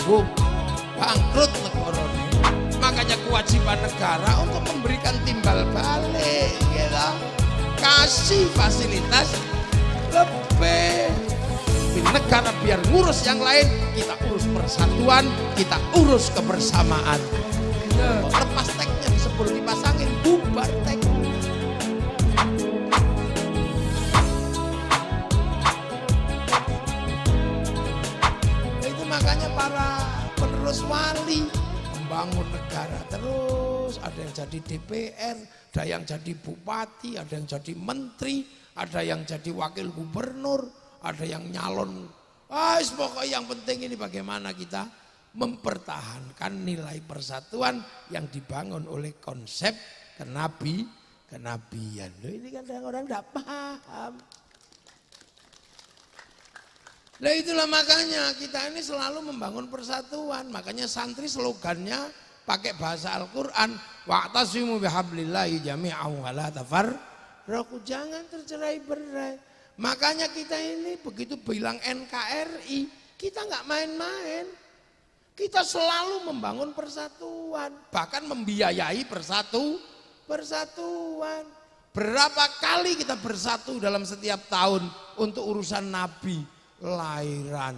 nanggung, bangkrut negara ini. Makanya kewajiban negara untuk memberikan timbal balik, gitu. Kasih fasilitas lebih. Negara biar ngurus yang lain, kita urus persatuan, kita urus kebersamaan. Lepas teknya sebelum dipasangin, bubar tek. Itu makanya para penerus wali membangun negara terus. Ada yang jadi DPR, ada yang jadi bupati, ada yang jadi menteri, ada yang jadi wakil gubernur, ada yang nyalon. Pokoknya yang penting ini bagaimana kita mempertahankan nilai persatuan yang dibangun oleh konsep kenabian. Loh, ini kan orang tidak paham. Nah itulah makanya kita ini selalu membangun persatuan. Makanya santri slogannya pakai bahasa Al-Quran. Wa'tasimu bihablillahi jami'an wa la tafarraqu. Jangan tercerai-berai. Makanya kita ini begitu bilang NKRI, kita nggak main-main. Kita selalu membangun persatuan, bahkan membiayai persatuan. Berapa kali kita bersatu dalam setiap tahun untuk urusan Nabi, lahiran,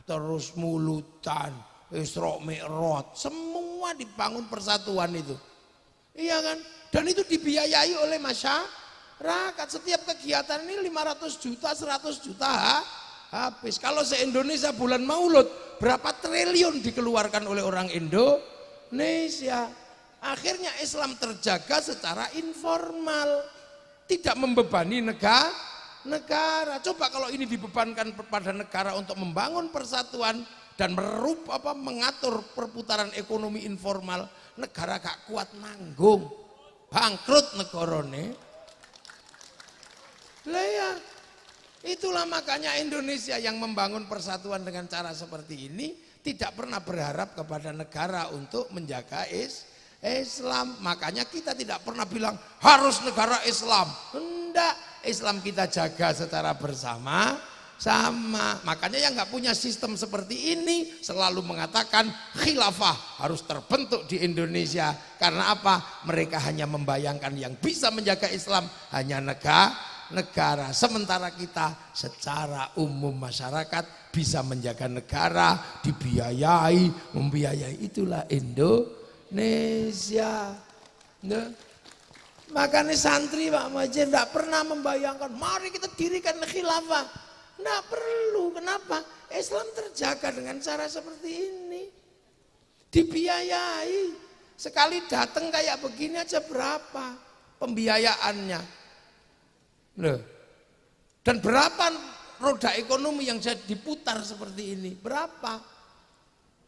terus mulutan, Isra Mi'raj, semua dibangun persatuan itu. Iya kan? Dan itu dibiayai oleh masyarakat. Setiap kegiatan ini 500 juta, 100 juta habis. Kalau se-Indonesia bulan Maulud, berapa triliun dikeluarkan oleh orang Indonesia. Akhirnya Islam terjaga secara informal, tidak membebani negara. Coba kalau ini dibebankan pada negara untuk membangun persatuan dan mengatur perputaran ekonomi informal, negara gak kuat nanggung, bangkrut negarane. Lah ya, itulah makanya Indonesia yang membangun persatuan dengan cara seperti ini tidak pernah berharap kepada negara untuk menjaga Islam. Makanya kita tidak pernah bilang harus negara Islam. Enggak, Islam kita jaga secara bersama-sama. Makanya yang nggak punya sistem seperti ini selalu mengatakan khilafah harus terbentuk di Indonesia. Karena apa? Mereka hanya membayangkan yang bisa menjaga Islam hanya negara, sementara kita secara umum masyarakat bisa menjaga negara, dibiayai, membiayai. Itulah Indonesia. Nah, makanya santri Pak Majid tidak pernah membayangkan mari kita dirikan khilafah. Tidak perlu. Kenapa? Islam terjaga dengan cara seperti ini, dibiayai. Sekali datang kayak begini aja berapa pembiayaannya. Loh. Dan berapa roda ekonomi yang jadi diputar seperti ini? Berapa?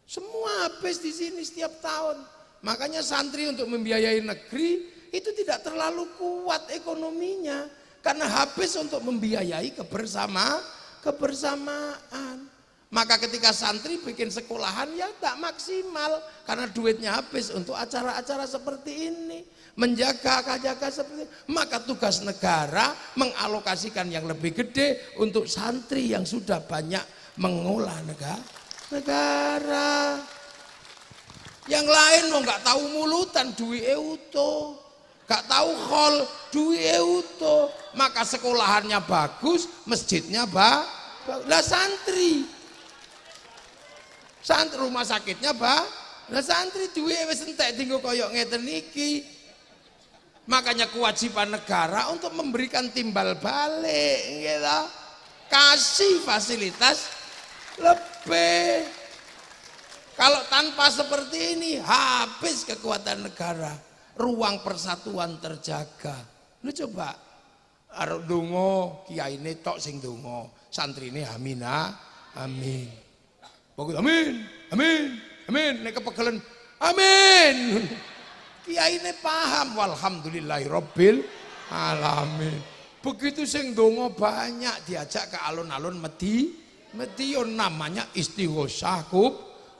Semua habis di sini setiap tahun. Makanya santri untuk membiayai negeri itu tidak terlalu kuat ekonominya. Karena habis untuk membiayai kebersamaan. Maka ketika santri bikin sekolahan ya tak maksimal. Karena duitnya habis untuk acara-acara seperti ini. Menjaga seperti ini. Maka tugas negara mengalokasikan yang lebih gede untuk santri yang sudah banyak mengolah negara. Yang lain mau nggak tahu mulutan duit utuh, nggak tahu khol duit utuh. Maka sekolahannya bagus, masjidnya bagus. Lah santri rumah sakitnya lah santri duit wis entek tinggal koyok ngeten iki. Makanya kewajiban negara untuk memberikan timbal balik, gitu. Kasih fasilitas lebih. Kalau tanpa seperti ini habis kekuatan negara, ruang persatuan terjaga. Lu coba, arep donga kiyaine tok sing donga, santrine amin. Bagus amin. Nek kepegelen amin. Kiai ini paham, walhamdulillahirabbil alamin. Begitu sing donga banyak diajak ke alun-alun Medion namanya istighosah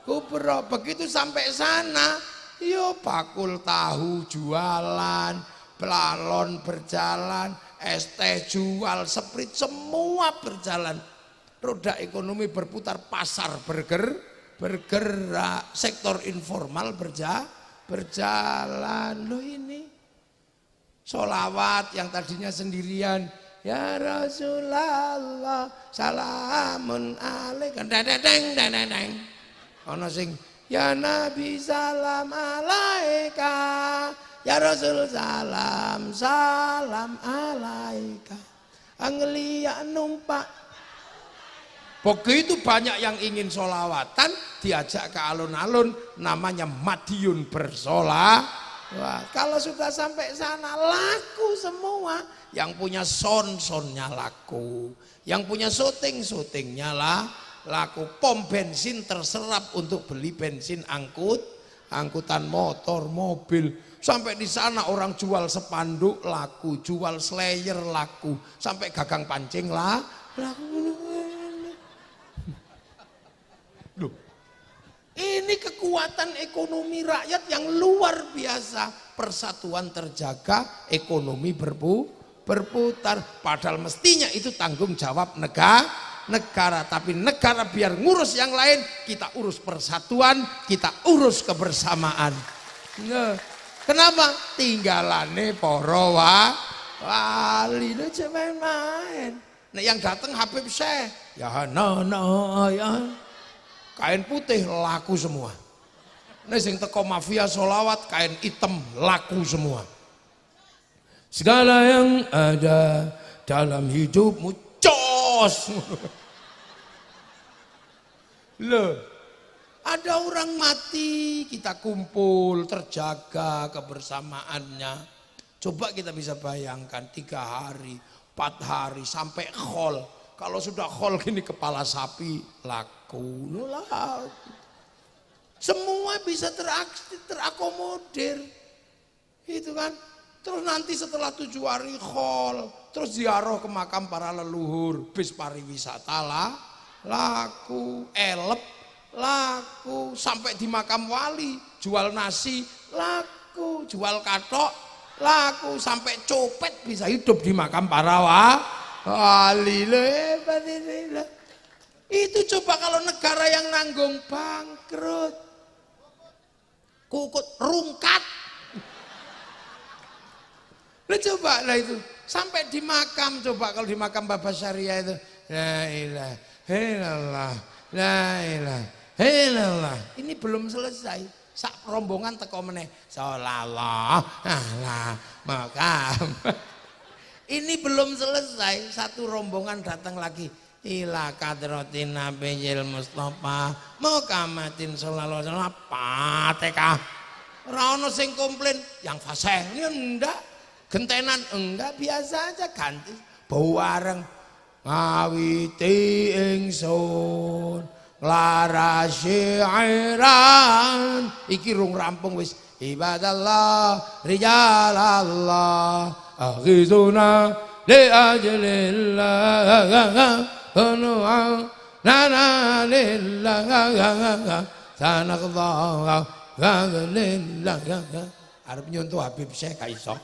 kubra. Begitu sampai sana, yo bakul tahu jualan, pelalon berjalan, es teh jual, seprit semua berjalan. Roda ekonomi berputar, pasar bergerak, sektor informal berjalan. Loh ini sholawat yang tadinya sendirian, ya Rasulullah salamun alaika, deng deng deng. Ono sing ya Nabi salam alaika, ya Rasul salam alaika. Anglia numpak. Begitu banyak yang ingin sholawatan, diajak ke alun-alun, namanya Madiun bersolawat. Wah, kalau sudah sampai sana laku semua. Yang punya sonnya laku, yang punya syutingnya laku. Pom bensin terserap untuk beli bensin angkutan motor, mobil. Sampai di sana orang jual spanduk laku, jual slayer laku, sampai gagang pancing laku. Loh, ini kekuatan ekonomi rakyat yang luar biasa. Persatuan terjaga, ekonomi berputar. Padahal mestinya itu tanggung jawab negara. Tapi negara biar ngurus yang lain, kita urus persatuan, kita urus kebersamaan. Nah, kenapa? Tinggalane para wali aja main-main. Nah, yang datang Habib Syekh, ya ya. Kain putih laku semua. Nah, sing teko mafia sholawat kain hitam laku semua. Segala yang ada dalam hidupmu cos. Loh, ada orang mati, kita kumpul, terjaga kebersamaannya. Coba kita bisa bayangkan 3 hari, 4 hari sampai khol. Kalau sudah khol gini kepala sapi laku. Semua bisa terakomodir. Itu kan. Terus nanti setelah 7 hari khol, terus ziarah ke makam para leluhur, bis pariwisata laku, elep laku, sampai di makam wali jual nasi laku, jual katok laku, sampai copet bisa hidup di makam para wali. Itu coba kalau negara yang nanggung bangkrut, kukut rungkat. Coba lah itu sampai di makam, coba kalau di makam Bapak Syariah itu la ilaha illallah, la ilaha illallah. Ini belum selesai, sak rombongan teko meneh sallallahu ala makam. Ini belum selesai, satu rombongan datang lagi, ila kadratin nabiyil mustafa mukamatin sallallahu alaihi wasallam Fatihah. Ora ono sing komplain yang fasih, ini enggak. Gentenan enggak, biasa aja ganti bau wareng ngawiti ingsun lara syairan iki rung rampung wis ibadallah rijalallah aghizuna li ajlillah nana lillah sanaqdha lillah arep nyontoh Habib Syekh gak iso.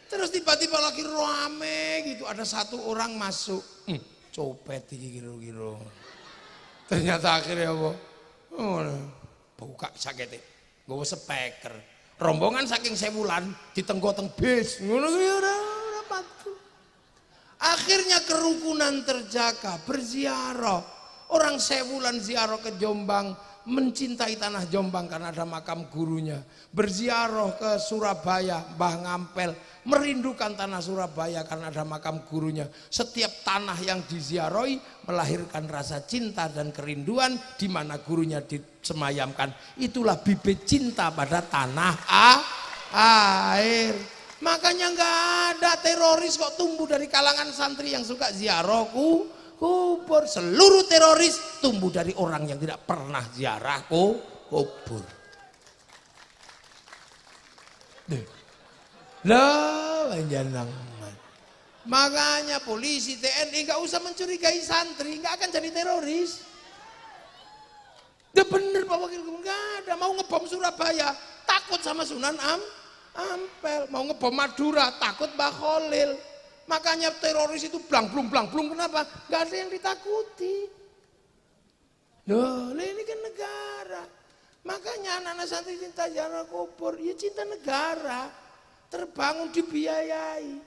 Terus tiba-tiba lagi rame gitu, ada satu orang masuk, copet iki kira-kira. Ternyata akhirnya apa? Buka sakete, nggawa speaker. Rombongan saking sewulan ditenggo-teng bis. Ngono ora patu. Akhirnya kerukunan terjaga, berziarah. Orang sewulan ziarah ke Jombang, mencintai tanah Jombang karena ada makam gurunya. Berziarah ke Surabaya, Mbah Ngampel, merindukan tanah Surabaya karena ada makam gurunya. Setiap tanah yang diziarahi melahirkan rasa cinta dan kerinduan di mana gurunya disemayamkan. Itulah bibit cinta pada tanah air. Makanya nggak ada teroris kok tumbuh dari kalangan santri yang suka ziarah kubur. Seluruh teroris tumbuh dari orang yang tidak pernah ziarah kubur. Lah jangan. Makanya polisi TNI nggak usah mencurigai santri, nggak akan jadi teroris. Udah bener Pak Wakil Gubernur, nggak ada. Mau ngebom Surabaya takut sama Sunan Ampel, mau ngebom Madura takut Mbah Khalil. Makanya teroris itu blang-blung, kenapa? Gak ada yang ditakuti. Loh, ini kan negara. Makanya anak-anak santri cinta jangan kubur, ya cinta negara. Terbangun dibiayai.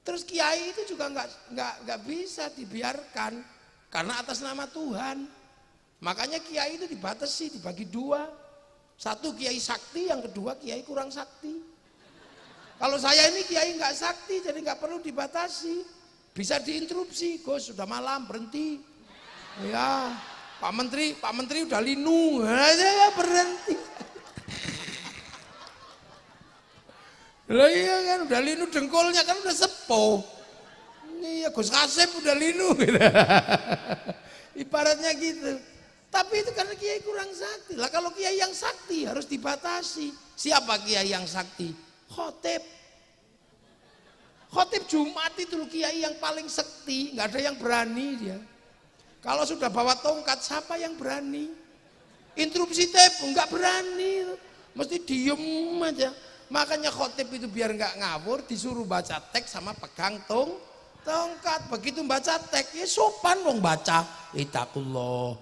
Terus kiai itu juga nggak bisa dibiarkan karena atas nama Tuhan. Makanya kiai itu dibatasi, dibagi dua. Satu kiai sakti, yang kedua kiai kurang sakti. Kalau saya ini kiai nggak sakti, jadi nggak perlu dibatasi. Bisa diinterupsi, Gus sudah malam berhenti. Ya, Pak Menteri udah linu, ya berhenti. Lah iya kan udah linu dengkulnya kan udah sepuh. Iya Gus Kasep udah linu gitu. Ibaratnya gitu. Tapi itu karena kiai kurang sakti. Lah kalau kiai yang sakti harus dibatasi. Siapa kiai yang sakti? Khotib. Khotib Jumat itu kiai yang paling sakti, nggak ada yang berani dia. Kalau sudah bawa tongkat, siapa yang berani? Interupsi tape nggak berani, mesti diem aja. Makanya khotib itu biar nggak ngawur, disuruh baca teks sama pegang tongkat. Begitu baca teks, ya sopan dong baca. Itakullah.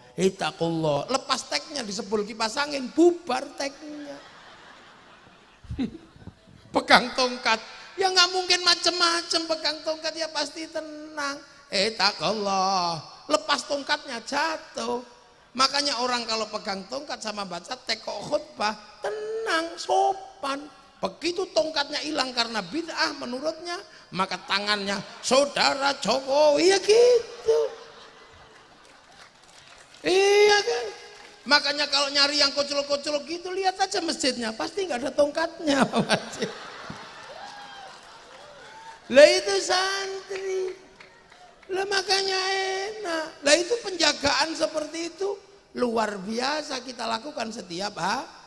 Lepas teksnya disebul kipas angin, bubar teksnya. Pegang tongkat, ya nggak mungkin macem-macem pegang tongkat ya pasti tenang. Itakullah. Lepas tongkatnya jatuh. Makanya orang kalau pegang tongkat sama baca teks kok khutbah, tenang, sopan. Begitu tongkatnya hilang karena bid'ah menurutnya, maka tangannya saudara Jokowi, ya gitu. Iya kan? Makanya kalau nyari yang kocok-kocok gitu, lihat aja masjidnya, pasti nggak ada tongkatnya. Lah itu santri. Lah makanya enak. Lah itu penjagaan seperti itu luar biasa kita lakukan setiap hari.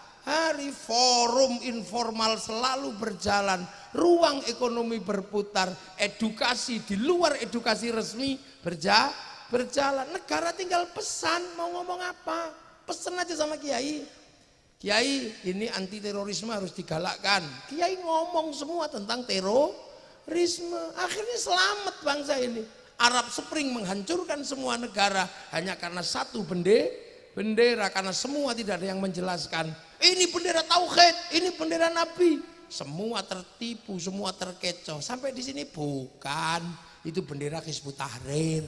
Forum informal selalu berjalan, ruang ekonomi berputar, edukasi di luar edukasi resmi berjalan. Negara tinggal pesan mau ngomong apa, pesan aja sama kiai. Kiai, ini anti terorisme harus digalakkan. Kiai ngomong semua tentang terorisme. Akhirnya selamat bangsa ini. Arab Spring menghancurkan semua negara hanya karena satu bendera, karena semua tidak ada yang menjelaskan. Ini bendera tauhid, ini bendera Nabi. Semua tertipu, semua terkecoh. Sampai di sini bukan, itu bendera Hizbut Tahrir.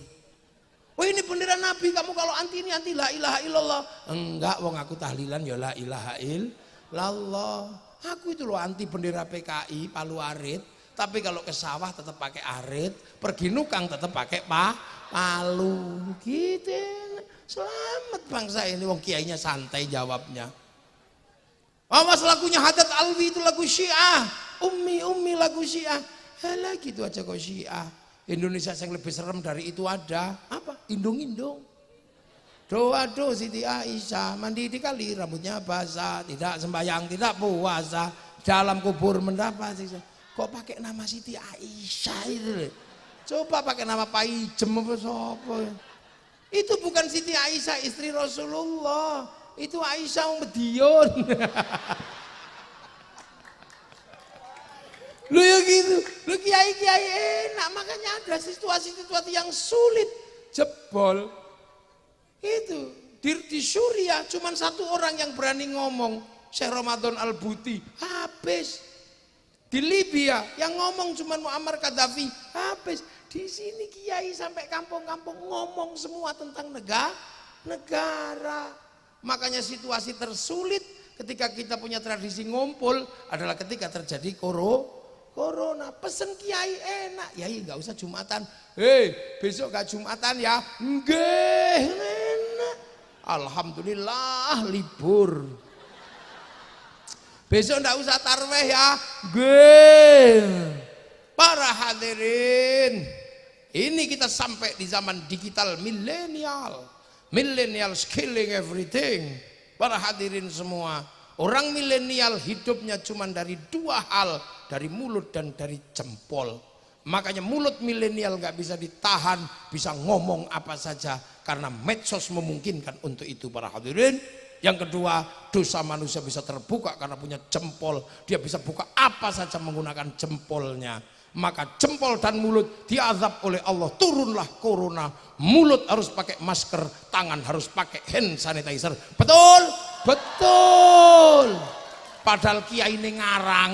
Oh ini bendera Nabi, kamu kalau anti ini anti la ilaha illallah. Enggak, wong aku tahlilan ya la ilaha illallah. Aku itu loh anti bendera PKI Palu Arit. Tapi kalau ke sawah tetap pakai arit, pergi nukang tetap pakai palu. Gitu. Selamat bangsa ini, wong kiainya santai jawabnya. Awas lagunya Haddad Alwi itu lagu Syiah. Ummi lagu Syiah. Halah gitu aja kok Syiah. Indonesia yang lebih serem dari itu ada apa? Indung-indung. Doa Siti Aisyah mandi di kali rambutnya basah, tidak sembahyang, tidak puasa, dalam kubur mendapat siksa. Kok pakai nama Siti Aisyah itu? Coba pakai nama Pak Ijem apa sapa? Itu bukan Siti Aisyah istri Rasulullah. Itu Aisyah Medion. Lu ya gitu. Lu kiai-kiai enak, makanya ada situasi-situasi yang sulit jebol. Itu di Suriah cuma satu orang yang berani ngomong, Syekh Ramadan Al-Buti, habis. Di Libya yang ngomong cuma Muammar Gaddafi, habis. Di sini kiai sampai kampung-kampung ngomong semua tentang negara. Makanya situasi tersulit ketika kita punya tradisi ngumpul adalah ketika terjadi corona. Pesen kiai enak, yai nggak usah Jumatan. Besok gak Jumatan ya? Nggih, enak. Alhamdulillah libur. Besok ndak usah tarweh ya. Nggih. Para hadirin, ini kita sampai di zaman digital milenial. Milenial skilling everything. Para hadirin semua, orang milenial hidupnya cuma dari dua hal, dari mulut dan dari jempol. Makanya mulut milenial nggak bisa ditahan, bisa ngomong apa saja karena medsos memungkinkan untuk itu para hadirin. Yang kedua, dosa manusia bisa terbuka karena punya jempol. Dia bisa buka apa saja menggunakan jempolnya. maka jempol dan mulut diazab oleh Allah. Turunlah corona, mulut harus pakai masker, tangan harus pakai hand sanitizer. Betul? Betul. Padahal kiai ini ngarang.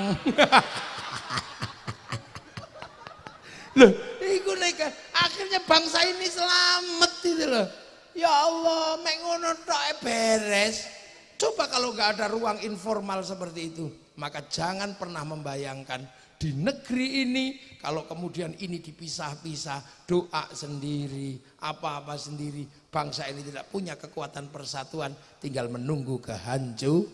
Loh, iku nek akhirnya bangsa ini selamat itu loh. Ya Allah, mek ngono tok beres. Coba kalau nggak ada ruang informal seperti itu, maka jangan pernah membayangkan di negeri ini kalau kemudian ini dipisah-pisah, doa sendiri, apa-apa sendiri, bangsa ini tidak punya kekuatan persatuan, tinggal menunggu kehancuran.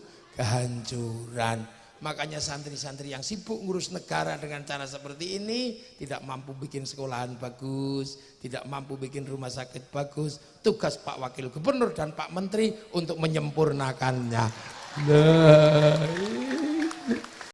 Makanya santri-santri yang sibuk ngurus negara dengan cara seperti ini tidak mampu bikin sekolahan bagus, tidak mampu bikin rumah sakit bagus. Tugas Pak Wakil Gubernur dan Pak Menteri untuk menyempurnakannya.